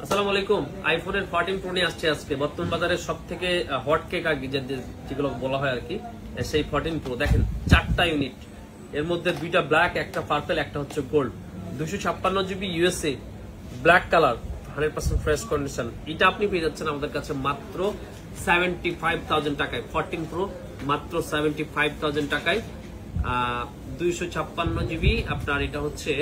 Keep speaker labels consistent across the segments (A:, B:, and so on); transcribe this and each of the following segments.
A: আসসালামু আলাইকুম। আইফোনের 14 প্রো নিয়ে আসছে আজকে বর্তমান বাজারে সবথেকে হট কেক আর কি যেগুলো বলা হয় আর কি, সেই 14 প্রো দেখেন 4টা ইউনিট, এর মধ্যে 2টা ব্ল্যাক, একটা পার্পল, একটা হচ্ছে gold, 256 GB USA, black colour, 100% fresh condition. এটা আপনি পেয়ে যাচ্ছেন আমাদের কাছে মাত্র 75,000 টাকায়। 14 প্রো মাত্র 75,000 টাকায়, 256 জিবি আপনার। এটা হচ্ছে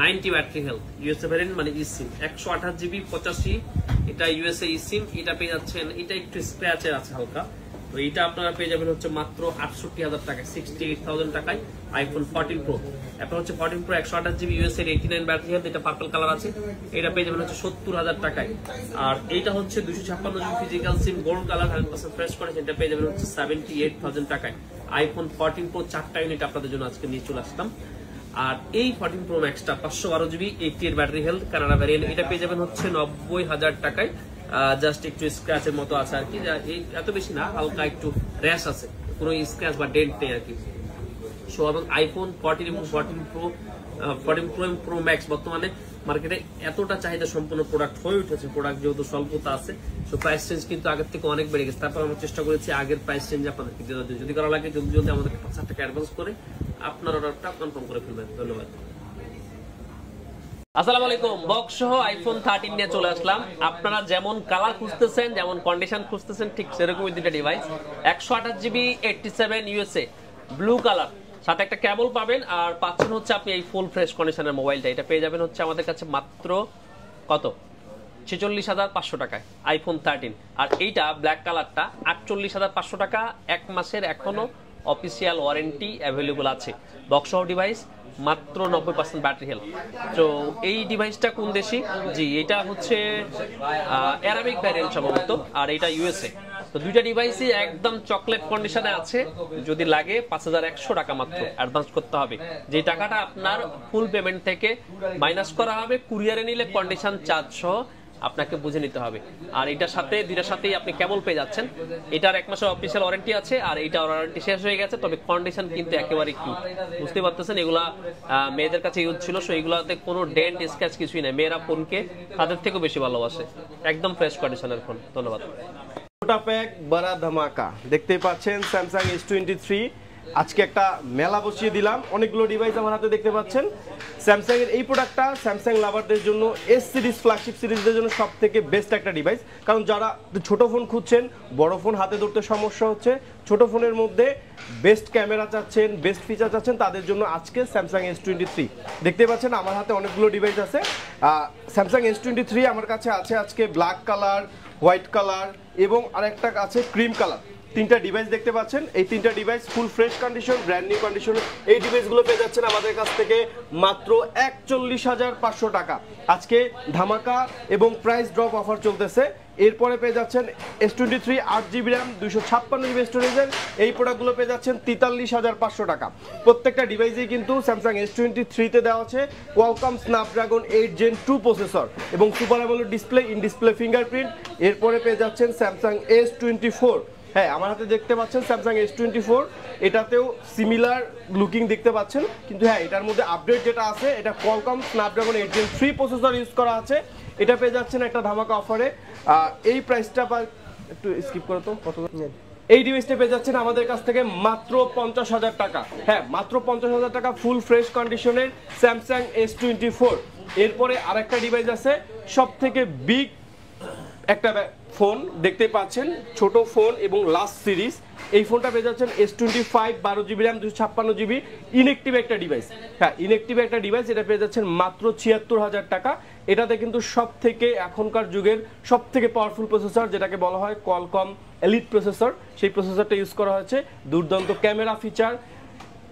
A: 90 ব্যাটারি হেলথ, ইউএসএ ভ্যারিয়েন্ট মানে ইসিম, 128 জিবি 85, এটা ইউএসএ ইসিম। এটা পেয়ে যাচ্ছেন, এটা একটু স্ক্র্যাচের আছে হালকা, তো এটা আপনারা পেয়ে যাবেন হচ্ছে মাত্র 68,000 টাকায়, 68,000 টাকায় আইফোন 14 প্রো। এখন হচ্ছে 14 pro 128 GB USA 89 battery health, এটা পার্পল কালার আছে, এটা পেয়ে যাবেন হচ্ছে 70,000 টাকায়। আর এইটা হচ্ছে 256 জিবি ফিজিক্যাল সিম, গোল্ড কালার, 100% ফ্রেশ কন্ডিশন, এটা পেয়ে যাবেন হচ্ছে 78,000 টাকায়। আইফোন 14 প্রো 4টা ইউনিট আপনাদের জন্য আজকে নিয়ে চলে আসলাম। আর এই 14 প্রো ম্যাক্সটা 512 GB 88 battery health Canada variant, এটা পেয়ে যাবেন হচ্ছে 90,000 টাকায়। জাস্ট একটু স্ক্র্যাচের মতো আছে আর কি, এত বেশি না, হালকা একটু র্যাশ আছে, কোনো স্ক্র্যাচ বা ডেন্ট নেই আর কি। সো এবং আইফোন 14 এবং 14 প্রো ম্যাক্স বর্তমানে মার্কেটে এতটা চাহিদা সম্পন্ন প্রোডাক্ট হয়ে উঠেছে, প্রোডাক্ট যেহেতু স্বল্পতা আছে, সো প্রাইস রেঞ্জ কিন্তু আগের থেকে অনেক বেড়ে গেছে। তারপর আমরা চেষ্টা করেছি আগের প্রাইস রেঞ্জ আপনাদেরকে দেওয়ার জন্য। যদি করা লাগে জলদি জলদি আমাদেরকে 5,000 টাকা অ্যাডভান্স করে আপনার অর্ডারটা কনফার্ম করে ফেলবেন। ধন্যবাদ। আসসালামু আলাইকুম। বক্স সহ আইফোন 13 নিয়ে চলে আসলাম। আপনারা যেমন কালার খুঁজতেছেন, যেমন কন্ডিশন খুঁজতেছেন, ঠিক সেরকমই দুইটা device. 128 GB 87 USA blue colour, সাথে একটা কেবল পাবেন, আর পাচ্ছেন হচ্ছে আপনি এই ফুল ফ্রেশ কন্ডিশনের মোবাইলটা। এটা পেয়ে যাবেন হচ্ছে আমাদের কাছে মাত্র কত, 46,500 টাকায় আইফোন 13। আর এইটা ব্ল্যাক কালারটা 48,500 টাকা। 1 মাসের এখনো অফিসিয়াল ওয়ারেন্টি অ্যাভেলেবল আছে। বক্স সহ ডিভাইস, মাত্র 90% ব্যাটারি হেলথ। তো এই ডিভাইসটা কোন দেশি? জি, এটা হচ্ছে অ্যারাবিক ভ্যারিয়েন্ট সম্ভবত, আর এটা ইউএসএ। তো দুইটা ডিভাইসই একদম চকলেট কন্ডিশনে আছে। যদি লাগে 5,100 টাকা মাত্র অ্যাডভান্স করতে হবে, যে টাকাটা আপনার ফুল পেমেন্ট থেকে মাইনাস করা হবে। কুরিয়ারে নিলে কন্ডিশন চার্জ সহ আপনাকে বুঝে নিতে হবে। আর এটার সাথে দুইটার সাথেই আপনি কেবল পেয়ে যাচ্ছেন। এটার 1 মাসের অফিসিয়াল ওয়ারেন্টি আছে, আর এইটার ওয়ারেন্টি শেষ হয়ে গেছে, তবে কন্ডিশন কিন্তু একেবারে কি বুঝতে পারতেছেন। এগুলা মেয়েদের কাছে ইউজ ছিল, সো এগুলাতে কোনো ডেন্ট স্ক্র্যাচ কিছুই নেই। মেয়েরা ফোনকে তাদের থেকেও বেশি ভালোবাসে। একদম ফ্রেশ কন্ডিশনের ফোন। ধন্যবাদ।
B: ছোটা প্যাক বড় ধামাকা দেখতেই পাচ্ছেন, স্যামসাং S23। আজকে একটা মেলা বসিয়ে দিলাম, অনেকগুলো ডিভাইস আমার হাতে দেখতে পাচ্ছেন। স্যামসাং এর এই প্রোডাক্টটা স্যামসাং লাভারদের জন্য, এস সিরিজ ফ্ল্যাগশিপ সিরিজদের জন্য সব থেকে বেস্ট একটা ডিভাইস। কারণ যারা ছোট ফোন খুঁজছেন, বড় ফোন হাতে ধরতে সমস্যা হচ্ছে, ছোট ফোনের মধ্যে বেস্ট ক্যামেরা চাচ্ছেন, বেস্ট ফিচার চাচ্ছেন, তাদের জন্য আজকে স্যামসাং S23 দেখতে পাচ্ছেন। আমার হাতে অনেকগুলো ডিভাইস আছে। স্যামসাং S23 আমার কাছে আছে আজকে ব্ল্যাক কালার, হোয়াইট কালার এবং আরেকটা আছে ক্রিম কালার। 3টা ডিভাইস দেখতে পাচ্ছেন। এই 3টা device full fresh condition, brand new condition. এই ডিভাইসগুলো পেয়ে যাচ্ছেন আমাদের কাছ থেকে মাত্র 41,500 টাকা। আজকে ধামাকা এবং প্রাইস ড্রপ অফার চলতেছে। এরপরে পেয়ে যাচ্ছেন S23 8GB র্যাম 256 জিবি স্টোরেজের এই প্রোডাক্টগুলো পেয়ে যাচ্ছেন 43,500 টাকা। প্রত্যেকটা ডিভাইসেই কিন্তু স্যামসাং S23 তে দেওয়া আছে কোয়ালকম স্ন্যাপড্রাগন 8 Gen 2 প্রসেসর এবং super AMOLED display, in display fingerprint. এরপরে পেয়ে যাচ্ছেন স্যামসাং S24। হ্যাঁ, আমার হাতে দেখতে পাচ্ছেন স্যামসাং S24, এটাতেও সিমিলার লুকিং দেখতে পাচ্ছেন, কিন্তু হ্যাঁ এটার মধ্যে আপডেট যেটা আছে, এটা Qualcomm Snapdragon 8 Gen 3 processor use করা আছে। এটা পেয়ে যাচ্ছেন একটা ধামাকা অফারে। এই প্রাইসটা একটু স্কিপ করো তো, কত এই ডিভাইসটা পেয়ে যাচ্ছেন আমাদের কাছ থেকে মাত্র 50,000 টাকা। হ্যাঁ, মাত্র 50,000 টাকা ফুল ফ্রেশ কন্ডিশনের স্যামসাং S24। এরপরে আরেকটা ডিভাইস আছে, সব থেকে বিগ একটা ফোন দেখতে পাচ্ছেন, ছোট ফোন এবং লাস্ট সিরিজ। এই ফোনটা পেয়ে যাচ্ছেন S25 12GB RAM 256 GB inactive একটা ডিভাইস। হ্যাঁ, ইনএক্টিভ একটা ডিভাইস। এটা পেয়ে যাচ্ছেন মাত্র 76,000 টাকা। এটাতে কিন্তু সব থেকে এখনকার যুগের সব থেকে পাওয়ারফুল প্রসেসর, যেটাকে বলা হয় কোয়ালকম এলিট প্রসেসর, সেই প্রসেসরটা ইউজ করা হয়েছে। দুর্দান্ত ক্যামেরা ফিচার।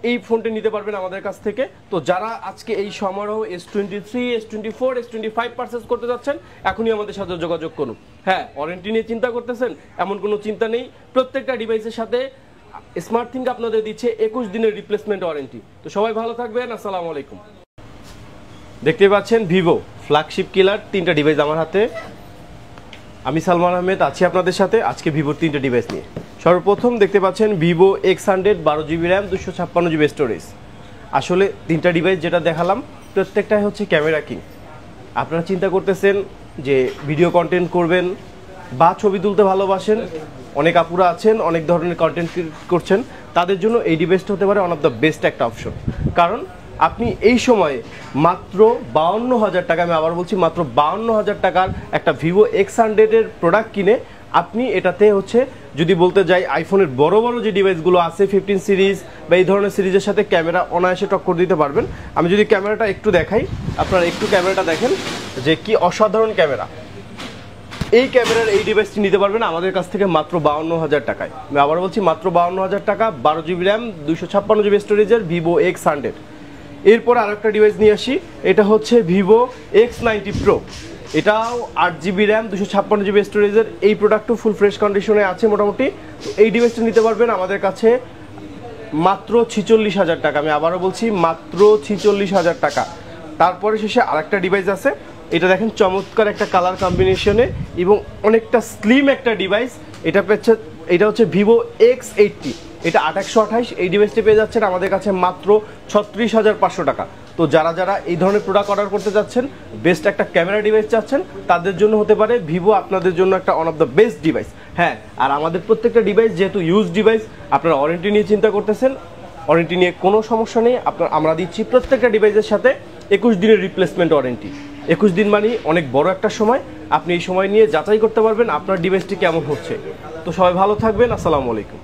B: এই ফোনটি নিতে পারবেন আমাদের কাছ থেকে। তো যারা আজকে এই সমারোহ S23, S24, S25 পারচেজ করতে যাচ্ছেন, এখনই আমাদের সাথে যোগাযোগ করুন। হ্যাঁ, ওয়ারেন্টি নিয়ে চিন্তা করতেছেন, এমন কোনো চিন্তা নেই। প্রত্যেকটা ডিভাইসের সাথে স্মার্ট থিঙ্ক আপনাদের দিচ্ছে 21 দিনের রিপ্লেসমেন্ট ওয়ারেন্টি। তো সবাই ভালো থাকবেন। আসসালামু আলাইকুম। দেখতে পাচ্ছেন ভিভো ফ্ল্যাগশিপ কিলার 3টা ডিভাইস আমার হাতে। আমি সালমান আহমেদ আছি আপনাদের সাথে আজকে ভিভোর 3টা ডিভাইস নিয়ে। সর্বপ্রথম দেখতে পাচ্ছেন Vivo X100 12GB RAM 256 GB storage. আসলে 3টা ডিভাইস যেটা দেখালাম প্রত্যেকটাই হচ্ছে ক্যামেরা কিং। আপনারা চিন্তা করতেছেন যে ভিডিও কন্টেন্ট করবেন বা ছবি তুলতে ভালোবাসেন, অনেক আপুরা আছেন অনেক ধরনের কন্টেন্ট করছেন, তাদের জন্য এই ডিভাইসটা হতে পারে ওয়ান অফ দ্য বেস্ট একটা অপশন। কারণ আপনি এই সময়ে মাত্র 52,000 টাকা, আমি আবার বলছি মাত্র 52,000 টাকার একটা ভিভো X100-এর প্রোডাক্ট কিনে আপনি এটাতে হচ্ছে যদি বলতে যাই আইফোনের বড় বড় যে ডিভাইসগুলো আছে 15 সিরিজ বা এই ধরনের সিরিজের সাথে ক্যামেরা অনায়াসে টক্কর দিতে পারবেন। আমি যদি ক্যামেরাটা একটু দেখাই, আপনারা একটু ক্যামেরাটা দেখেন যে কি অসাধারণ ক্যামেরা। এই ক্যামেরার এই ডিভাইসটি নিতে পারবেন আমাদের কাছ থেকে মাত্র 52,000 টাকায়। আমি আবার বলছি মাত্র 52,000 টাকা, 12 জিবি র্যাম, 256 জিবি স্টোরেজের ভিভো X100। এরপর আরেকটা ডিভাইস নিয়ে আসি, এটা হচ্ছে ভিভো X90 Pro। এটাও 8 জিবি র্যাম, 256 জিবি স্টোরেজের। এই প্রোডাক্টও ফুল ফ্রেশ কন্ডিশনে আছে মোটামুটি। এই ডিভাইসটা নিতে পারবেন আমাদের কাছে মাত্র 46,000 টাকা। আমি আবারও বলছি মাত্র 46,000 টাকা। তারপরে শেষে আরেকটা ডিভাইস আছে, এটা দেখেন চমৎকার একটা কালার কম্বিনেশনে এবং অনেকটা স্লিম একটা ডিভাইস। এটা হচ্ছে ভিভো X80। এটা 8128। এই ডিভাইসটি পেয়ে যাচ্ছেন আমাদের কাছে মাত্র 36,500 টাকা। তো যারা যারা এই ধরনের প্রোডাক্ট অর্ডার করতে যাচ্ছেন, বেস্ট একটা ক্যামেরা ডিভাইস চাচ্ছেন, তাদের জন্য হতে পারে ভিভো আপনাদের জন্য একটা one of the best device. হ্যাঁ, আর আমাদের প্রত্যেকটা ডিভাইস যেহেতু ইউজ ডিভাইস, আপনারা ওয়ারেন্টি নিয়ে চিন্তা করতেছেন, ওয়ারেন্টি নিয়ে কোনো সমস্যা নেই। আমরা দিচ্ছি প্রত্যেকটা ডিভাইসের সাথে 21 দিনের রিপ্লেসমেন্ট ওয়ারেন্টি। 21 দিন মানে অনেক বড় একটা সময়। আপনি এই সময় নিয়ে যাচাই করতে পারবেন আপনার ডিভাইসটি কেমন হচ্ছে। তো সবাই ভালো থাকবেন, আসসালামু আলাইকুম।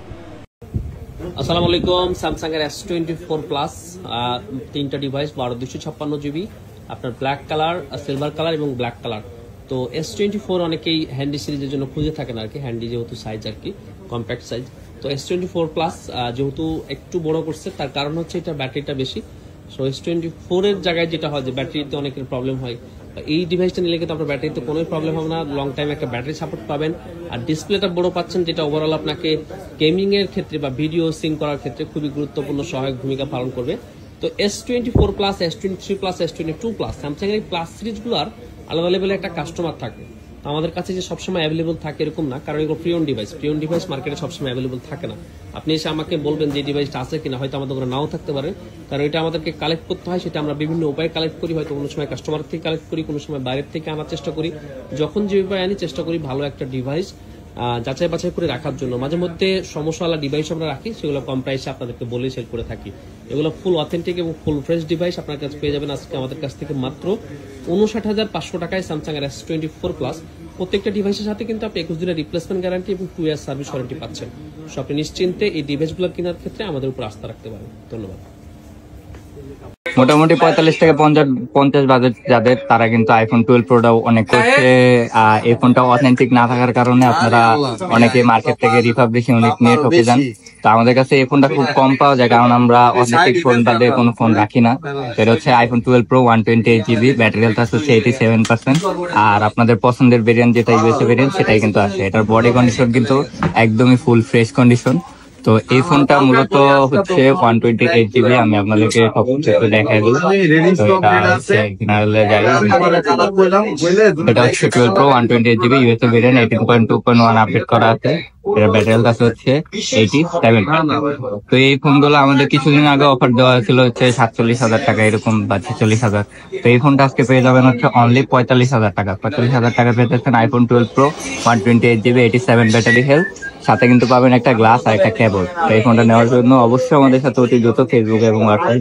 A: আসসালামু আলাইকুম। স্যামসাং এর S24 প্লাস 3টা ডিভাইস, 12/256 জিবি, আপনার ব্ল্যাক কালার, সিলভার কালার এবং ব্ল্যাক কালার। তো S24 অনেকেই হ্যান্ডি সিরিজের জন্য খুঁজে থাকেন আর কি, হ্যান্ডি যেহেতু সাইজ আর কি কম্প্যাক্ট সাইজ। তো S24 প্লাস যেহেতু একটু বড় করছে, তার কারণ হচ্ছে এটা ব্যাটারিটা বেশি। সো S24 এর জায়গায় যেটা হয় যে ব্যাটারিতে অনেকের প্রবলেম হয়, এই ডিভাইসটা নিলে কিন্তু আপনার ব্যাটারিতে কোনো প্রবলেম হবে না, লং টাইম একটা ব্যাটারি সাপোর্ট পাবেন। আর ডিসপ্লেটা বড় পাচ্ছেন, যেটা ওভারঅল আপনাকে গেমিং এর ক্ষেত্রে বা ভিডিও সিং করার ক্ষেত্রে খুবই গুরুত্বপূর্ণ সহায়ক ভূমিকা পালন করবে। তো S24 plus, S23 plus, S22 plus, Samsung এর প্লাস সিরিজগুলোর আলাদা লেভেলে একটা কাস্টমার থাকে। আমাদের কাছে যে সবসময় অ্যাভেলেবল থাকে এরকম না, কারণ এগুলো প্রিয়ন ডিভাইস মার্কেটে সবসময় অ্যাভেলেবল থাকে না। আপনি এসে আমাকে বলবেন যে ডিভাইসটা আছে কিনা, হয়তো আমাদের ওরা নাও থাকতে পারে, কারণ এটা আমাদেরকে কালেক্ট করতে হয়। সেটা আমরা বিভিন্ন উপায়ে কালেক্ট করি, হয়তো কোনো সময় কাস্টমার থেকে কালেক্ট করি, কোনো সময় বাইরের থেকে আনার চেষ্টা করি। যখন যে উপায় আনি চেষ্টা করি ভালো একটা ডিভাইস যাচাই বাছাই করে রাখার জন্য। মাঝে মধ্যে সমস্যাওয়ালা ডিভাইস আমরা রাখি, সেগুলো কম প্রাইসে আপনাদেরকে বলে সেল করে থাকি। এগুলো ফুল অথেন্টিক এবং ফুল ফ্রেশ ডিভাইস আপনার কাছে পেয়ে যাবেন আজকে আমাদের কাছ থেকে মাত্র 59,500 টাকায় স্যামসাং এর S24 প্লাস। প্রত্যেকটা ডিভাইসের সাথে কিন্তু আপনি 21 দিনের রিপ্লেসমেন্ট গ্যারান্টি এবং 2 ইয়ার সার্ভিস ওয়ারেন্টি পাচ্ছেন। সো আপনি নিশ্চিন্তে এই ডিভাইসগুলো কেনার ক্ষেত্রে আমাদের উপর আস্থা রাখতে পারেন। ধন্যবাদ।
C: মোটামুটি 45 থেকে 50 বাজেট যাদের, তারা কিন্তু আইফোন 12 প্রোটাও অনেক করছে। এই ফোনটা অথেন্টিক না থাকার কারণে আপনারা অনেকে মার্কেট থেকে রিফাবলিশ ইউনিট নিয়ে ঠকে যান। তো আমাদের কাছে এই ফোনটা খুব কম পাওয়া যায়, কারণ আমরা অথেন্টিক ফোন বাদে কোনো ফোন রাখি না। সেটা হচ্ছে iPhone 12 pro 128 GB, battery health আছে 87%। আর আপনাদের পছন্দের ভেরিয়েন্ট যেটা ইউএসএ ভেরিয়েন্ট সেটাই কিন্তু আছে। এটার বডি কন্ডিশন কিন্তু একদমই ফুল ফ্রেশ কন্ডিশন। তো এই ফোনটা মূলত হচ্ছে 128 জিবি। আমি আপনাদেরকে দেখাই দিই। এটা হচ্ছে 12 pro 128 GB USA variant, 18.2.1 update করা আছে। এটা ব্যাটারি হেলথ আছে হচ্ছে 87। তো এই ফোনগুলো আমাদের কিছুদিন আগে অফার দেওয়া ছিল হচ্ছে 47,000 টাকা এরকম বা 46,000। তো এই ফোনটা আজকে পেয়ে যাবেন হচ্ছে অনলি 45,000 টাকা। 45,000 টাকা পেতেছেন iPhone 12 pro 128 GB 87 battery health, সাথে কিন্তু পাবেন একটা গ্লাস আর একটা কেবল। এই ফোনটা নেওয়ার জন্য অবশ্যই আমাদের সাথে অতি দ্রুত ফেসবুক এবং হোয়াটসঅ্যাপ।